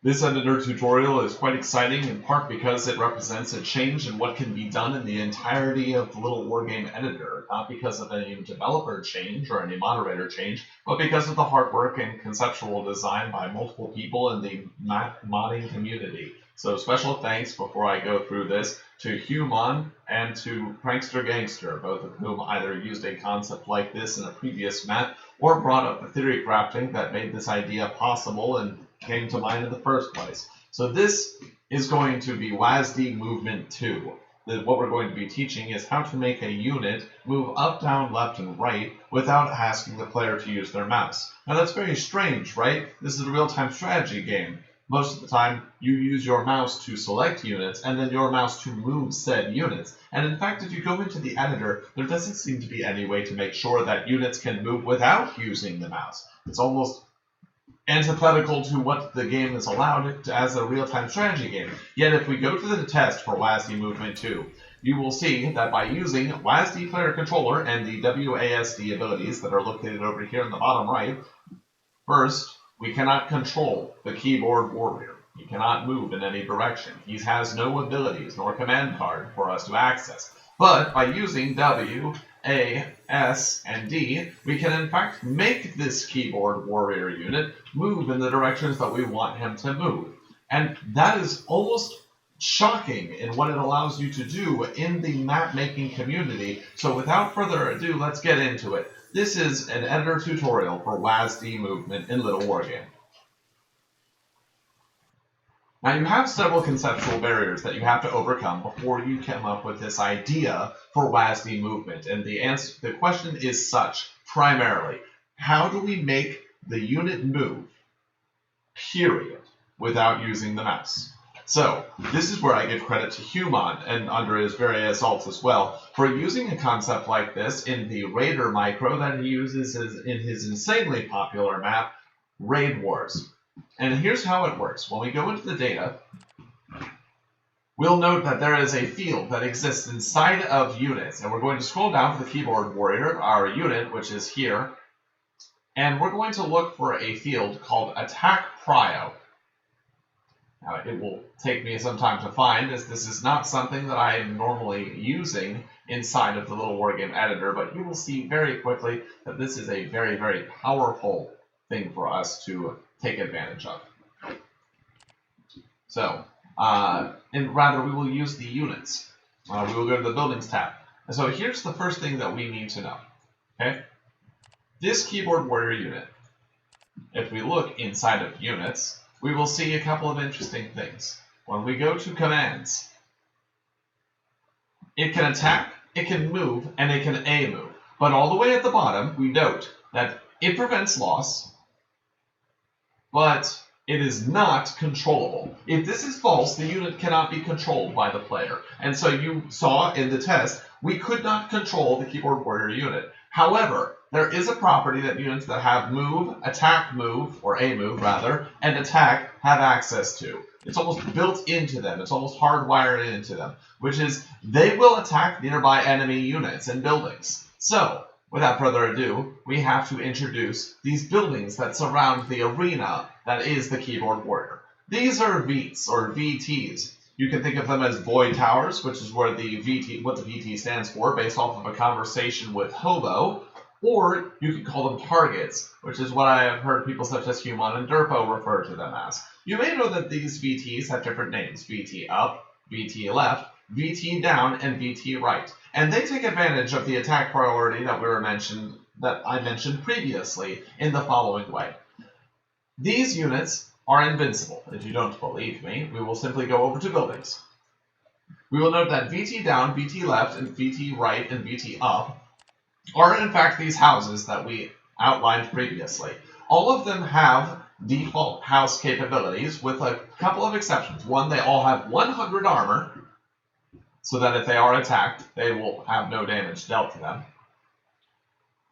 This editor tutorial is quite exciting, in part because it represents a change in what can be done in the entirety of the little wargame editor, not because of any developer change or any moderator change, but because of the hard work and conceptual design by multiple people in the modding community. So special thanks, before I go through this, to Human and to Prankster Gangster, both of whom either used a concept like this in a previous map or brought up the theory crafting that made this idea possible and came to mind in the first place. So this is going to be WASD Movement 2. What we're going to be teaching is how to make a unit move up, down, left, and right without asking the player to use their mouse. Now that's very strange, right? This is a real-time strategy game. Most of the time, you use your mouse to select units, and then your mouse to move said units. And in fact, if you go into the editor, there doesn't seem to be any way to make sure that units can move without using the mouse. It's almost antithetical to what the game is allowed as a real-time strategy game. Yet if we go to the test for WASD Movement 2, you will see that by using WASD Player Controller and the WASD abilities that are located over here in the bottom right, first, we cannot control the keyboard warrior. He cannot move in any direction. He has no abilities nor command card for us to access. But by using W, A, S, and D, we can in fact make this keyboard warrior unit move in the directions that we want him to move. And that is almost shocking in what it allows you to do in the map-making community. So without further ado, let's get into it. This is an editor tutorial for WASD Movement in Little Wargame. Now you have several conceptual barriers that you have to overcome before you come up with this idea for WASD Movement. And the question is such, primarily, how do we make the unit move, period, without using the mouse? So, this is where I give credit to Human, and under his various alts as well, for using a concept like this in the Raider micro that he uses in his insanely popular map, Raid Wars. And here's how it works. When we go into the data, we'll note that there is a field that exists inside of units, and we're going to scroll down to the keyboard warrior, our unit, which is here, and we're going to look for a field called Attack Prio. Now, it will take me some time to find, as this is not something that I am normally using inside of the little wargame editor, but you will see very quickly that this is a very, very powerful thing for us to take advantage of. So, we will use the units. We will go to the Buildings tab. And so here's the first thing that we need to know. Okay? This keyboard warrior unit, if we look inside of units, we will see a couple of interesting things. When we go to commands, it can attack, it can move, and it can A move. But all the way at the bottom, we note that it prevents loss, but it is not controllable. If this is false, the unit cannot be controlled by the player. And so you saw in the test, we could not control the keyboard warrior unit. However, there is a property that units that have move, attack move, or A move rather, and attack have access to. It's almost built into them. It's almost hardwired into them, which is they will attack nearby enemy units and buildings. So, without further ado, we have to introduce these buildings that surround the arena that is the keyboard warrior. These are VTs, or VTs. You can think of them as void towers, which is where the VT stands for, based off of a conversation with Hobo. Or you could call them targets, which is what I have heard people such as Human and Derpo refer to them as. You may know that these VTs have different names: VT up, VT left, VT down, and VT right. And they take advantage of the attack priority that I mentioned previously in the following way. These units are invincible. If you don't believe me, we will simply go over to buildings. We will note that VT down, VT left, and VT right, and VT up are in fact these houses that we outlined previously. All of them have default house capabilities with a couple of exceptions. One, they all have 100 armor, so that if they are attacked, they will have no damage dealt to them.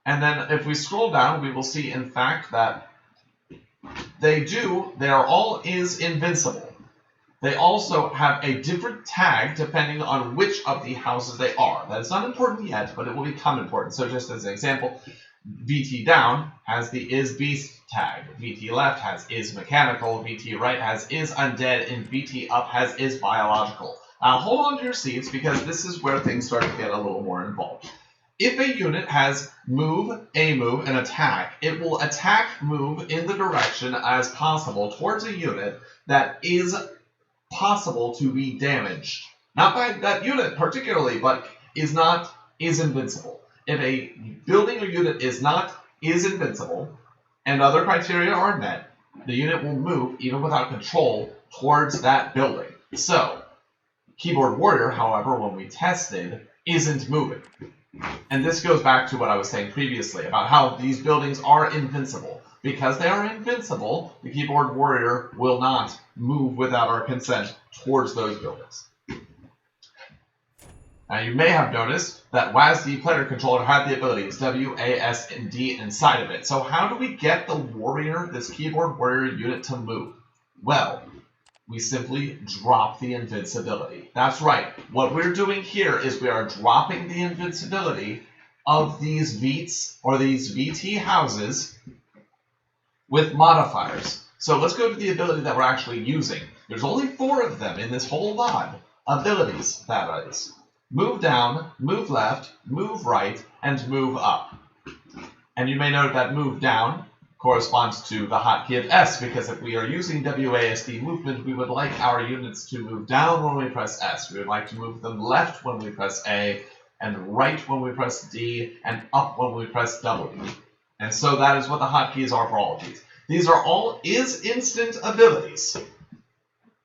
And then if we scroll down, we will see in fact that they are all invincible. They also have a different tag depending on which of the houses they are. That is not important yet, but it will become important. So just as an example, VT down has the is beast tag. VT left has is mechanical. VT right has is undead. And VT up has is biological. Now hold on to your seats because this is where things start to get a little more involved. If a unit has move, and attack, it will attack, move in the direction as possible towards a unit that is possible to be damaged. Not by that unit particularly, but is invincible. If a building or unit is invincible, and other criteria are met, the unit will move, even without control, towards that building. So, Keyboard Warrior, however, when we tested, isn't moving. And this goes back to what I was saying previously about how these buildings are invincible. Because they are invincible, the Keyboard Warrior will not move without our consent towards those buildings. Now you may have noticed that WASD player controller had the abilities W, A, S, and D inside of it. So how do we get the warrior, this Keyboard Warrior unit, to move? Well, we simply drop the invincibility. That's right. What we're doing here is we are dropping the invincibility of these VTs, or these VT houses, with modifiers. So let's go to the ability that we're actually using. There's only 4 of them in this whole VOD. Abilities, that is. Move down, move left, move right, and move up. And you may note that move down corresponds to the hotkey of S, because if we are using WASD movement, we would like our units to move down when we press S. We would like to move them left when we press A, and right when we press D, and up when we press W. And so that is what the hotkeys are for all of these. These are all instant abilities.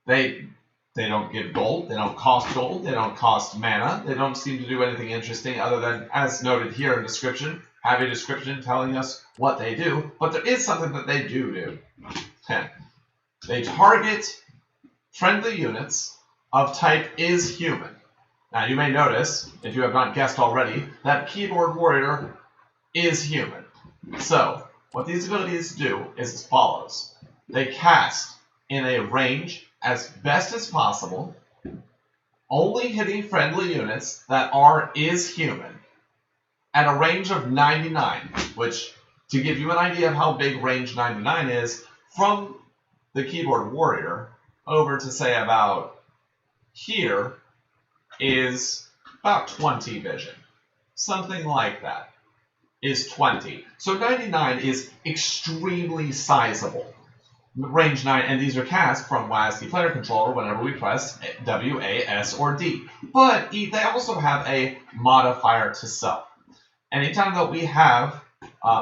They don't give gold, they don't cost gold, they don't cost mana, they don't seem to do anything interesting other than, as noted here in description, have a description telling us what they do, but there is something that they do. They target friendly units of type is human. Now you may notice, if you have not guessed already, that Keyboard Warrior is human. So, what these abilities do is as follows. They cast in a range as best as possible, only hitting friendly units that is human, at a range of 99, which, to give you an idea of how big range 99 is, from the Keyboard Warrior over to, say, about here, is about 20 vision. Something like that is 20. So 99 is extremely sizable. Range 9, and these are cast from WASD player controller whenever we press W, A, S, or D. But they also have a modifier to self. Anytime that we have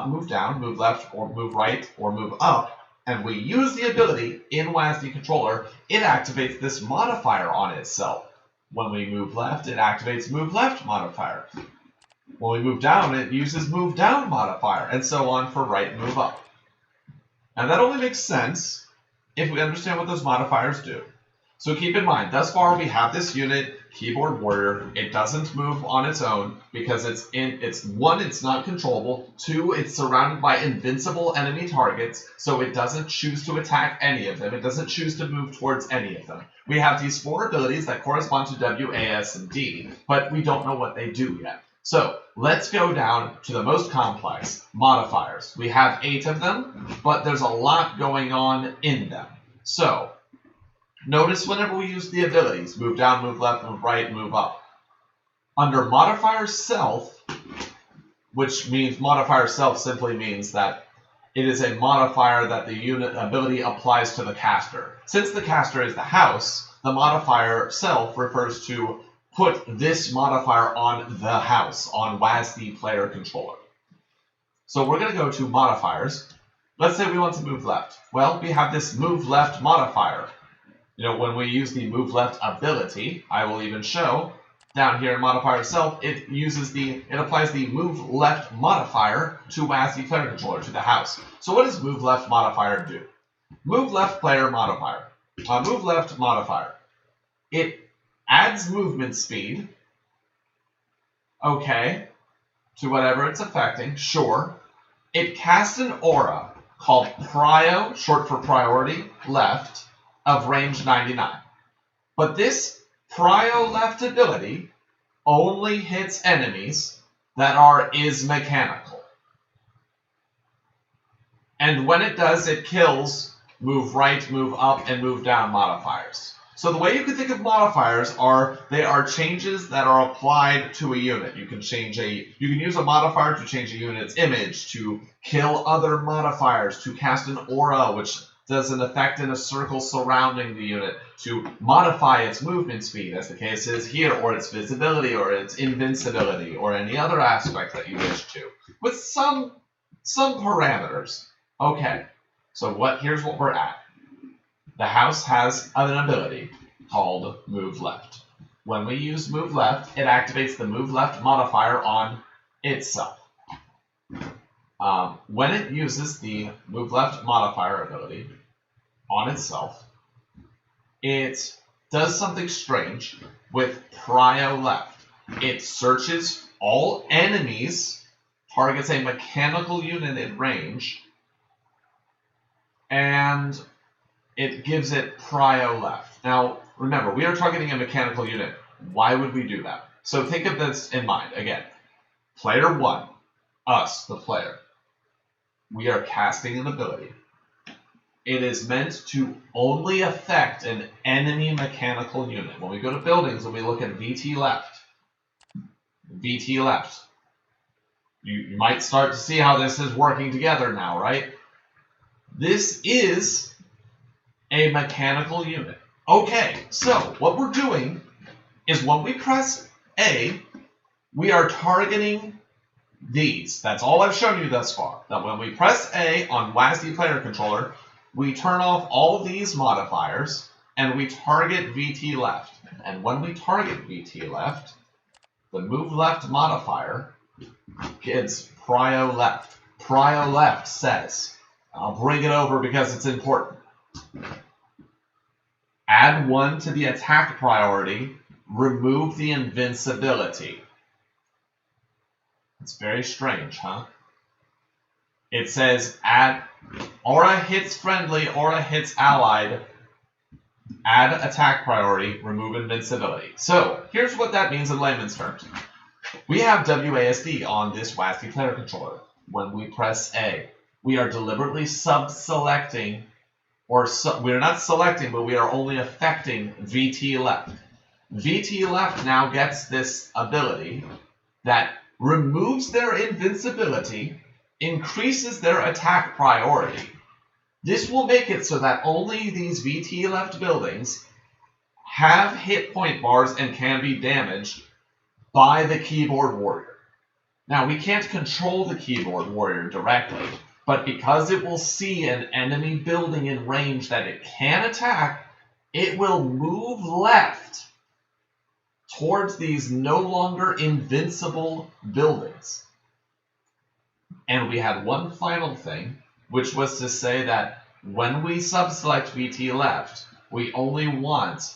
move down, move left, or move right, or move up, and we use the ability in WASD controller, it activates this modifier on itself. When we move left, it activates move left modifier. When we move down, it uses move down modifier, and so on for right and move up. Now that only makes sense if we understand what those modifiers do. So keep in mind, thus far we have this unit, Keyboard Warrior. It doesn't move on its own because it's not controllable. 2, it's surrounded by invincible enemy targets, so it doesn't choose to attack any of them. It doesn't choose to move towards any of them. We have these 4 abilities that correspond to W, A, S, and D, but we don't know what they do yet. So let's go down to the most complex, modifiers. We have 8 of them, but there's a lot going on in them. So notice whenever we use the abilities, move down, move left, move right, move up. Under modifier self, which means modifier self simply means that it is a modifier that the unit ability applies to the caster. Since the caster is the house, the modifier self refers to put this modifier on the house, on WASD player controller. So we're going to go to modifiers. Let's say we want to move left. Well, we have this move left modifier. When we use the move left ability, I will even show down here in modifier itself, it applies the move left modifier to WASD player controller, to the house. So what does move left modifier do? Move left player modifier. Move left modifier. It adds movement speed, okay, to whatever it's affecting, sure. It casts an aura called Prio, short for priority, left, of range 99. But this Prio left ability only hits enemies that is mechanical. And when it does, it kills move right, move up, and move down modifiers. So the way you can think of modifiers are they are changes that are applied to a unit. You can use a modifier to change a unit's image, to kill other modifiers, to cast an aura which does an effect in a circle surrounding the unit, to modify its movement speed, as the case is here, or its visibility, or its invincibility, or any other aspect that you wish to, with some parameters. Okay, so here's what we're at. The house has an ability called Move Left. When we use Move Left, it activates the Move Left modifier on itself. When it uses the Move Left modifier ability on itself, it does something strange with Prio Left. It searches all enemies, targets a mechanical unit in range, and it gives it Prio Left. Now, remember, we are targeting a mechanical unit. Why would we do that? So think of this in mind. Again, player 1, us, the player, we are casting an ability. It is meant to only affect an enemy mechanical unit. When we go to buildings and we look at VT left, you might start to see how this is working together now, right? This is a mechanical unit. Okay, so what we're doing is when we press A, we are targeting these. That's all I've shown you thus far. That when we press A on WASD player controller, we turn off all these modifiers and we target VT left. And when we target VT left, the Move Left modifier gives Prio Left. Prio Left says, I'll bring it over because it's important. Add 1 to the attack priority, remove the invincibility. It's very strange, huh? It says add aura hits friendly, aura hits allied, add attack priority, remove invincibility. So here's what that means in layman's terms. We have WASD on this WASD player controller. When we press A, we are deliberately sub-selecting, we're not selecting, but we are only affecting VT left. VT left now gets this ability that removes their invincibility, increases their attack priority. This will make it so that only these VT left buildings have hit point bars and can be damaged by the keyboard warrior. Now, we can't control the keyboard warrior directly, but because it will see an enemy building in range that it can attack, it will move left towards these no longer invincible buildings. And we had one final thing, which was to say that when we subselect VT left, we want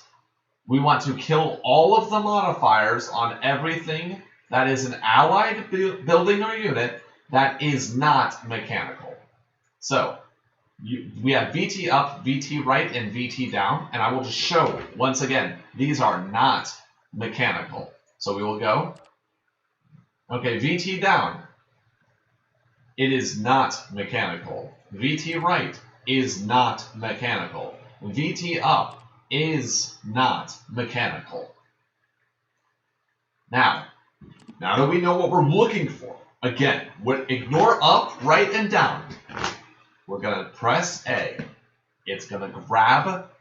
to kill all of the modifiers on everything that is an allied building or unit that is not mechanical. So we have VT up, VT right, and VT down, and I will just show once again, these are not mechanical. So we will go, okay, VT down, it is not mechanical. VT right is not mechanical. VT up is not mechanical. Now that we know what we're looking for, again, ignore up, right, and down. We're going to press A. It's going to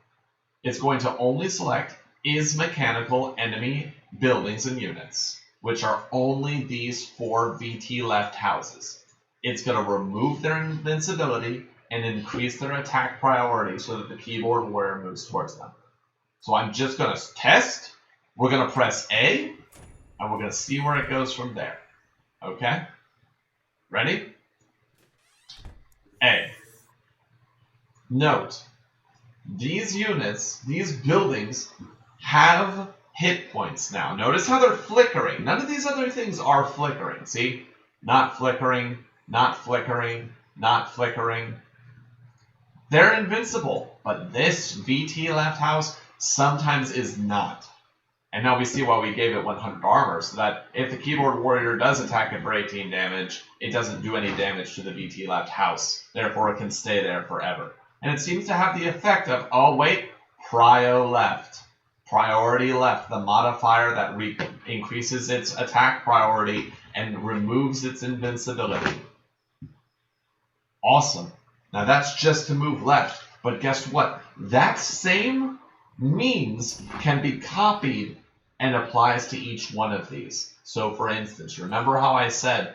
only select is mechanical enemy buildings and units, which are only these 4 VT left houses. It's going to remove their invincibility and increase their attack priority so that the keyboard warrior moves towards them. So I'm just going to test. We're going to press A, and we're going to see where it goes from there. Okay? Ready? A. Note, these units, these buildings, have hit points now. Notice how they're flickering. None of these other things are flickering. See? Not flickering, not flickering, not flickering. They're invincible, but this VT left house sometimes is not. And now we see why we gave it 100 armor, so that if the keyboard warrior does attack it for 18 damage, it doesn't do any damage to the VT left house. Therefore, it can stay there forever. And it seems to have the effect of, oh wait, prio left. Priority left, the modifier that increases its attack priority and removes its invincibility. Awesome. Now that's just to move left, but guess what? That same means can be copied and applies to each one of these. So for instance, remember how I said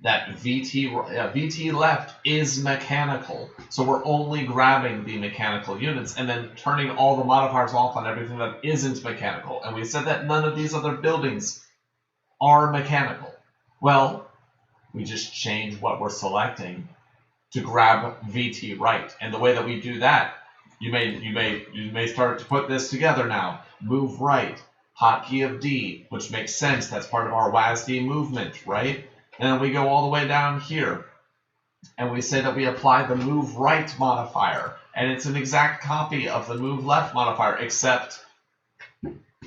that VT left is mechanical. So we're only grabbing the mechanical units and then turning all the modifiers off on everything that isn't mechanical. And we said that none of these other buildings are mechanical. Well, we just change what we're selecting to grab VT right. And the way that we do that, you may start to put this together now. Move right, hotkey of D, which makes sense. That's part of our WASD movement, right? And then we go all the way down here, and we say that we apply the move right modifier, and it's an exact copy of the move left modifier, except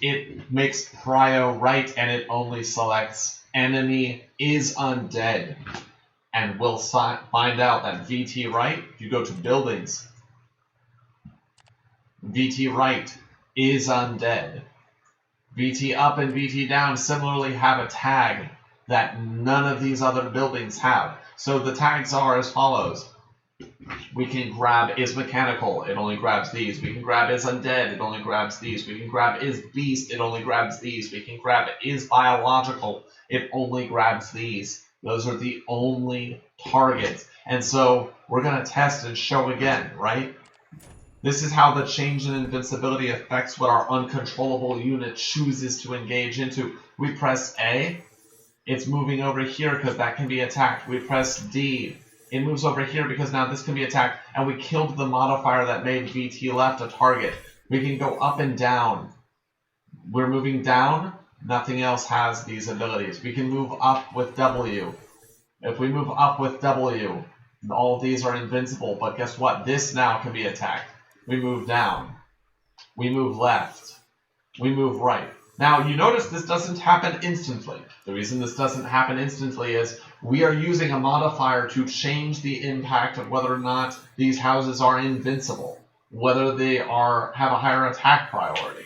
it makes prio right, and it only selects enemy is undead. And we'll find out that VT right, if you go to buildings, VT right is undead. VT up and VT down similarly have a tag that none of these other buildings have. So the tags are as follows. We can grab is mechanical, it only grabs these. We can grab is undead, it only grabs these. We can grab is beast, it only grabs these. We can grab is biological, it only grabs these. Those are the only targets. And so we're going to test and show again, right? This is how the change in invincibility affects what our uncontrollable unit chooses to engage into. We press A, it's moving over here because that can be attacked. We press D, it moves over here because now this can be attacked. And we killed the modifier that made VT left a target. We can go up and down. We're moving down. Nothing else has these abilities. We can move up with W. If we move up with W, all of these are invincible. But guess what? This now can be attacked. We move down. We move left. We move right. Now, you notice this doesn't happen instantly. The reason this doesn't happen instantly is we are using a modifier to change the impact of whether or not these houses are invincible, whether they have a higher attack priority.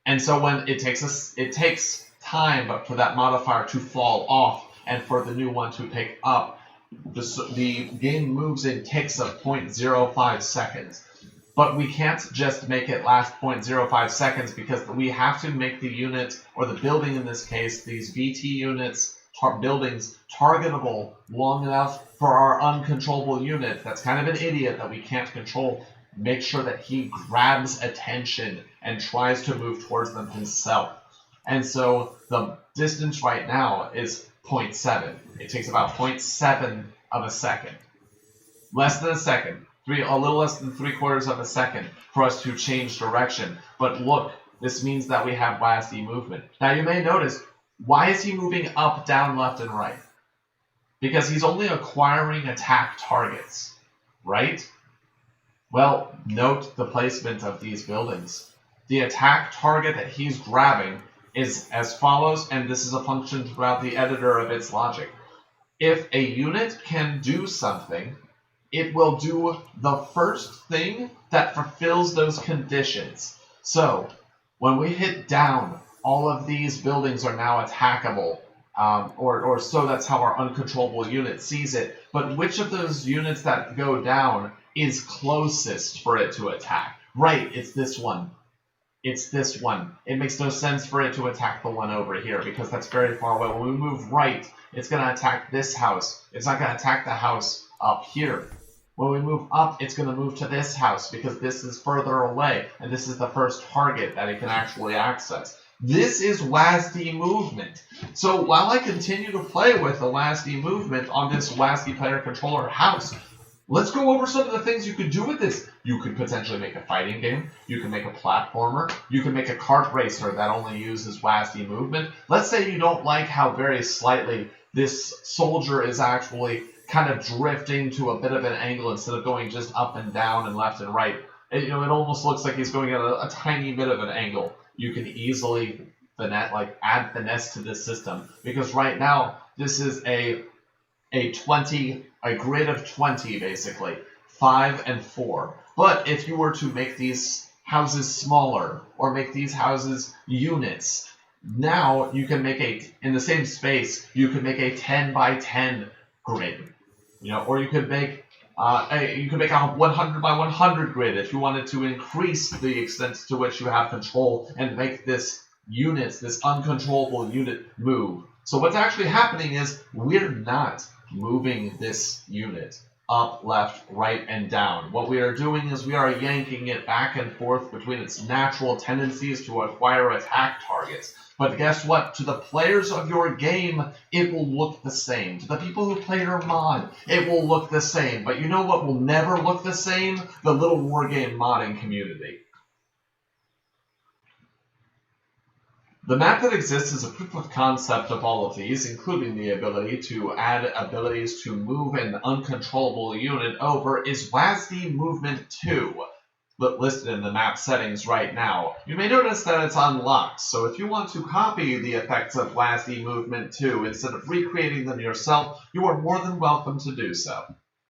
And so when it takes time for that modifier to fall off and for the new one to pick up, the game moves in ticks of 0.05 seconds. But we can't just make it last 0.05 seconds because we have to make the unit, or the building in this case, these VT units, buildings, targetable long enough for our uncontrollable unit that's kind of an idiot that we can't control. Make sure that he grabs attention and tries to move towards them himself. And so the distance right now is 0.7. It takes about 0.7 of a second. Less than a second. A little less than 3/4 of a second for us to change direction. But look, this means that we have WASD movement. Now you may notice, why is he moving up, down, left, and right? Because he's only acquiring attack targets, right? Well, note the placement of these buildings. The attack target that he's grabbing is as follows, and this is a function throughout the editor of its logic. If a unit can do something, it will do the first thing that fulfills those conditions. So, when we hit down, all of these buildings are now attackable, or so that's how our uncontrollable unit sees it. But which of those units that go down is closest for it to attack? Right, it's this one. It's this one. It makes no sense for it to attack the one over here because that's very far away. When we move right, it's going to attack this house. It's not going to attack the house up here. When we move up, it's going to move to this house because this is further away, and this is the first target that it can actually access. This is WASD movement. So while I continue to play with the WASD movement on this WASD player controller house, let's go over some of the things you could do with this. You could potentially make a fighting game. You can make a platformer. You can make a kart racer that only uses WASD movement. Let's say you don't like how very slightly this soldier is actually kind of drifting to a bit of an angle instead of going just up and down and left and right. It almost looks like he's going at a tiny bit of an angle. you can easily add finesse to this system, because right now this is a grid of 20 basically, 5 and 4. But if you were to make these houses smaller or make these houses units, now you can make in the same space you could make a 10 by 10 grid, or you could make a 100 by 100 grid if you wanted to increase the extent to which you have control and make this uncontrollable unit move. So what's actually happening is we're not moving this unit up, left, right, and down. What we are doing is we are yanking it back and forth between its natural tendencies to acquire attack targets. But guess what? To the players of your game, it will look the same. To the people who play your mod, it will look the same. But you know what will never look the same? The little wargame modding community. The map that exists is a proof of concept of all of these, including the ability to add abilities to move an uncontrollable unit over, is WASD Movement 2, listed in the map settings right now. You may notice that it's unlocked, so if you want to copy the effects of WASD Movement 2 instead of recreating them yourself, you are more than welcome to do so.